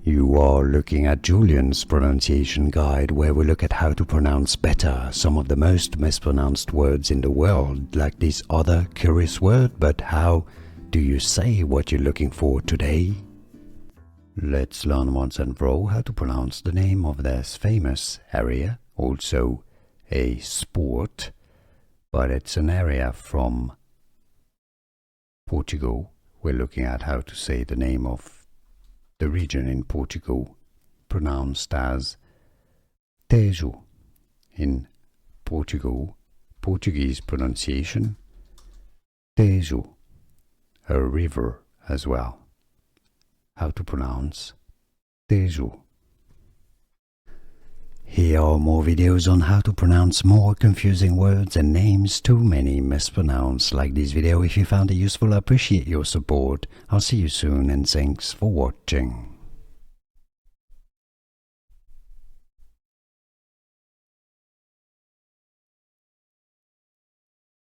You are looking at Julian's pronunciation guide, where we look at how to pronounce better some of the most mispronounced words in the world, like this other curious word. But how do you say what you're looking for today? Let's learn once and for all how to pronounce the name of this famous area, also a sport, but it's an area from Portugal. We're looking at how to say the name of the region in Portugal, pronounced as Tejo. In Portugal, Portuguese pronunciation, Tejo, a river as well. How to pronounce Tejo. Here are more videos on how to pronounce more confusing words and names too many mispronounced. Like this video if you found it useful. I appreciate your support. I'll see you soon and thanks for watching.